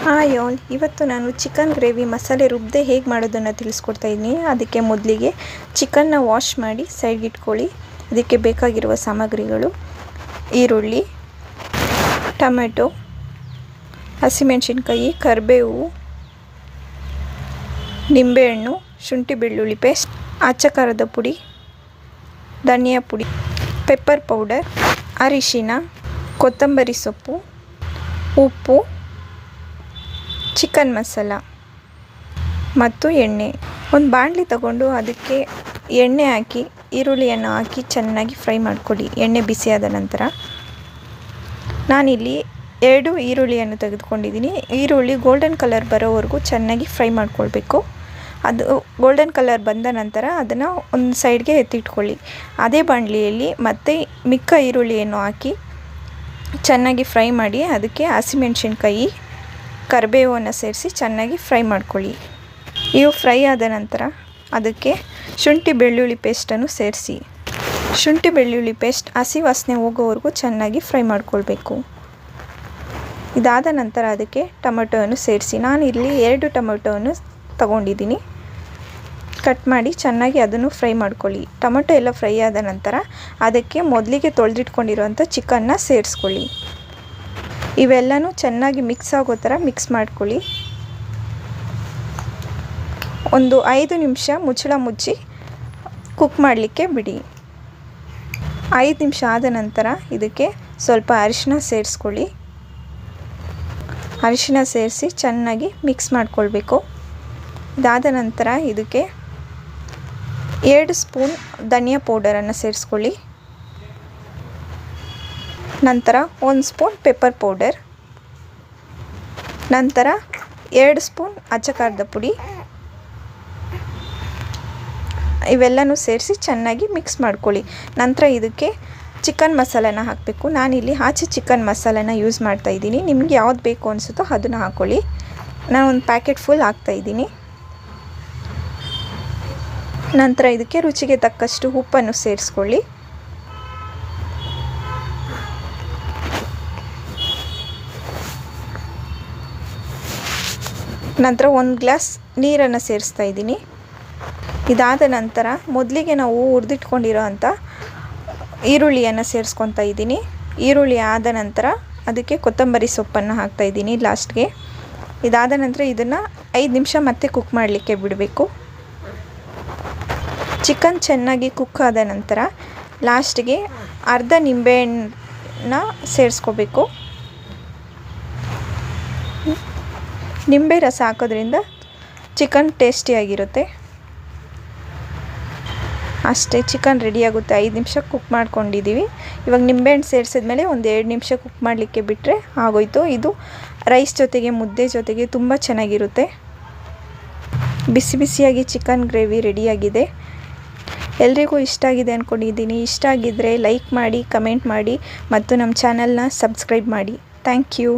Hi all, ಇವತ್ತು ನಾನು chicken gravy ಮಸಾಲೆ ರುಬ್ಬದೆ ಹೇಗೆ ಮಾಡೋದನ್ನು ತಿಳಿಸ್ಕೊಡ್ತಾ ಇದ್ದೀನಿ. ಅದಕ್ಕೆ ಮೊದಲಿಗೆ ಚಿಕನ್ನ ವಾಶ್ ಮಾಡಿ ಸೈಡ್ಗೆ ಇಟ್ಕೊಳ್ಳಿ. ಅದಕ್ಕೆ ಬೇಕಾಗಿರುವ ಸಾಮಗ್ರಿಗಳು: ಈರುಳ್ಳಿ, ಟೊಮೆಟೊ, ಹಸಿಮೆಣಸಿನ್ಕಾಯಿ, ಕರಿಬೇವು, ನಿಂಬೆಹಣ್ಣು, ಶುಂಠಿ ಬೆಳ್ಳುಳ್ಳಿ ಪೇಸ್ಟ್, ಅಚ್ಚ ಖಾರದ ಪುಡಿ, ಧನಿಯಾ ಪುಡಿ, ಪೆಪ್ಪರ್ ಪೌಡರ್, ಅರಿಶಿನ, ಕೊತ್ತಂಬರಿ ಸೊಪ್ಪು, ಉಪ್ಪು, ಚಿಕನ್ ಮಸಾಲ ಮತ್ತು ಎಣ್ಣೆ. ಒಂದು ಬಾಣಲಿ ತಗೊಂಡು ಅದಕ್ಕೆ ಎಣ್ಣೆ ಹಾಕಿ ಈರುಳ್ಳಿಯನ್ನು ಹಾಕಿ ಚೆನ್ನಾಗಿ ಫ್ರೈ ಮಾಡ್ಕೊಳ್ಳಿ. ಎಣ್ಣೆ ಬಿಸಿಯಾದ ನಂತರ ನಾನಿಲ್ಲಿ 2 ಈರುಳ್ಳಿಯನ್ನು ತೆಗೆದುಕೊಂಡಿದ್ದೀನಿ. ಈರುಳ್ಳಿ ಗೋಲ್ಡನ್ ಕಲರ್ ಬರೋವರೆಗೂ ಚೆನ್ನಾಗಿ ಫ್ರೈ ಮಾಡ್ಕೊಳ್ಬೇಕು. ಅದು ಗೋಲ್ಡನ್ ಕಲರ್ ಬಂದ ನಂತರ ಅದನ್ನು ಒಂದು ಸೈಡ್ಗೆ ಎತ್ತಿಟ್ಕೊಳ್ಳಿ. ಅದೇ ಬಾಣಲಿಯಲ್ಲಿ ಮತ್ತೆ ಮಿಕ್ಕ ಈರುಳ್ಳಿಯನ್ನು ಹಾಕಿ ಚೆನ್ನಾಗಿ ಫ್ರೈ ಮಾಡಿ ಅದಕ್ಕೆ ಹಸಿಮೆಣಸಿನ್ಕಾಯಿ, ಕರಿಬೇವನ್ನು ಸೇರಿಸಿ ಚೆನ್ನಾಗಿ ಫ್ರೈ ಮಾಡ್ಕೊಳ್ಳಿ. ಇವು ಫ್ರೈ ಆದ ನಂತರ ಅದಕ್ಕೆ ಶುಂಠಿ ಬೆಳ್ಳುಳ್ಳಿ ಪೇಸ್ಟನ್ನು ಸೇರಿಸಿ ಶುಂಠಿ ಬೆಳ್ಳುಳ್ಳಿ ಪೇಸ್ಟ್ ಹಸಿ ವಾಸನೆ ಹೋಗೋವರೆಗೂ ಚೆನ್ನಾಗಿ ಫ್ರೈ ಮಾಡ್ಕೊಳ್ಬೇಕು. ಇದಾದ ನಂತರ ಅದಕ್ಕೆ ಟೊಮೆಟೊವನ್ನು ಸೇರಿಸಿ. ನಾನಿಲ್ಲಿ 2 ಟೊಮೆಟೊವನ್ನು ತಗೊಂಡಿದ್ದೀನಿ. ಕಟ್ ಮಾಡಿ ಚೆನ್ನಾಗಿ ಅದನ್ನು ಫ್ರೈ ಮಾಡ್ಕೊಳ್ಳಿ. ಟೊಮೆಟೊ ಎಲ್ಲ ಫ್ರೈ ಆದ ನಂತರ ಅದಕ್ಕೆ ಮೊದಲಿಗೆ ತೊಳೆದಿಟ್ಕೊಂಡಿರೋಂಥ ಚಿಕನ್ನ ಸೇರಿಸ್ಕೊಳ್ಳಿ. ಇವೆಲ್ಲನೂ ಚೆನ್ನಾಗಿ ಮಿಕ್ಸ್ ಆಗೋ ಥರ ಮಿಕ್ಸ್ ಮಾಡ್ಕೊಳ್ಳಿ. ಒಂದು 5 ನಿಮಿಷ ಮುಚ್ಚಳ ಮುಚ್ಚಿ ಕುಕ್ ಮಾಡಲಿಕ್ಕೆ ಬಿಡಿ. 5 ನಿಮಿಷ ಆದ ನಂತರ ಇದಕ್ಕೆ ಸ್ವಲ್ಪ ಅರಿಶಿನ ಸೇರಿಸ್ಕೊಳ್ಳಿ. ಅರಿಶಿನ ಸೇರಿಸಿ ಚೆನ್ನಾಗಿ ಮಿಕ್ಸ್ ಮಾಡ್ಕೊಳ್ಬೇಕು. ಇದಾದ ನಂತರ ಇದಕ್ಕೆ 2 ಸ್ಪೂನ್ ಧನಿಯಾ ಪೌಡರನ್ನು ಸೇರಿಸ್ಕೊಳ್ಳಿ. ನಂತರ 1 ಸ್ಪೂನ್ ಪೆಪ್ಪರ್ ಪೌಡರ್, ನಂತರ 2 ಸ್ಪೂನ್ ಅಚ್ಚ ಖಾರದ ಪುಡಿ. ಇವೆಲ್ಲನೂ ಸೇರಿಸಿ ಚೆನ್ನಾಗಿ ಮಿಕ್ಸ್ ಮಾಡ್ಕೊಳ್ಳಿ. ನಂತರ ಇದಕ್ಕೆ ಚಿಕನ್ ಮಸಾಲನ ಹಾಕಬೇಕು. ನಾನಿಲ್ಲಿ ಆಚೆ ಚಿಕನ್ ಮಸಾಲನ ಯೂಸ್ ಮಾಡ್ತಾಯಿದ್ದೀನಿ. ನಿಮಗೆ ಯಾವ್ದು ಬೇಕು ಅನಿಸುತ್ತೋ ಅದನ್ನು ಹಾಕ್ಕೊಳ್ಳಿ. ನಾನು ಒಂದು ಪ್ಯಾಕೆಟ್ ಫುಲ್ ಹಾಕ್ತಾಯಿದ್ದೀನಿ. ನಂತರ ಇದಕ್ಕೆ ರುಚಿಗೆ ತಕ್ಕಷ್ಟು ಉಪ್ಪನ್ನು ಸೇರಿಸ್ಕೊಳ್ಳಿ. ನಂತರ 1 ಗ್ಲಾಸ್ ನೀರನ್ನು ಸೇರಿಸ್ತಾ ಇದ್ದೀನಿ. ಇದಾದ ನಂತರ ಮೊದಲಿಗೆ ನಾವು ಹುರಿದಿಟ್ಕೊಂಡಿರೋ ಅಂಥ ಈರುಳ್ಳಿಯನ್ನು ಸೇರಿಸ್ಕೊತಾ ಇದ್ದೀನಿ. ಈರುಳ್ಳಿ ಆದ ನಂತರ ಅದಕ್ಕೆ ಕೊತ್ತಂಬರಿ ಸೊಪ್ಪನ್ನು ಹಾಕ್ತಾಯಿದ್ದೀನಿ ಲಾಸ್ಟ್ಗೆ. ಇದಾದ ನಂತರ ಇದನ್ನು 5 ನಿಮಿಷ ಮತ್ತೆ ಕುಕ್ ಮಾಡಲಿಕ್ಕೆ ಬಿಡಬೇಕು. ಚಿಕನ್ ಚೆನ್ನಾಗಿ ಕುಕ್ ಆದ ನಂತರ ಲಾಸ್ಟ್ಗೆ ಅರ್ಧ ನಿಂಬೆಹಣ್ಣನ್ನ ಸೇರಿಸ್ಕೋಬೇಕು. ನಿಂಬೆ ರಸ ಹಾಕೋದ್ರಿಂದ ಚಿಕನ್ ಟೇಸ್ಟಿಯಾಗಿರುತ್ತೆ. ಅಷ್ಟೇ, ಚಿಕನ್ ರೆಡಿಯಾಗುತ್ತೆ. 5 ನಿಮಿಷ ಕುಕ್ ಮಾಡ್ಕೊಂಡಿದ್ದೀವಿ. ಇವಾಗ ನಿಂಬೆಹಣ್ಣು ಸೇರಿಸಿದ್ಮೇಲೆ ಒಂದು 2 ನಿಮಿಷ ಕುಕ್ ಮಾಡಲಿಕ್ಕೆ ಬಿಟ್ಟರೆ ಆಗೋಯ್ತು. ಇದು ರೈಸ್ ಜೊತೆಗೆ ಮುದ್ದೆ ಜೊತೆಗೆ ತುಂಬ ಚೆನ್ನಾಗಿರುತ್ತೆ. ಬಿಸಿ ಬಿಸಿಯಾಗಿ ಚಿಕನ್ ಗ್ರೇವಿ ರೆಡಿಯಾಗಿದೆ. ಎಲ್ರಿಗೂ ಇಷ್ಟ ಆಗಿದೆ ಅಂದ್ಕೊಂಡಿದ್ದೀನಿ. ಇಷ್ಟ ಆಗಿದ್ದರೆ ಲೈಕ್ ಮಾಡಿ, ಕಮೆಂಟ್ ಮಾಡಿ ಮತ್ತು ನಮ್ಮ ಚಾನಲ್ನ ಸಬ್ಸ್ಕ್ರೈಬ್ ಮಾಡಿ. Thank you.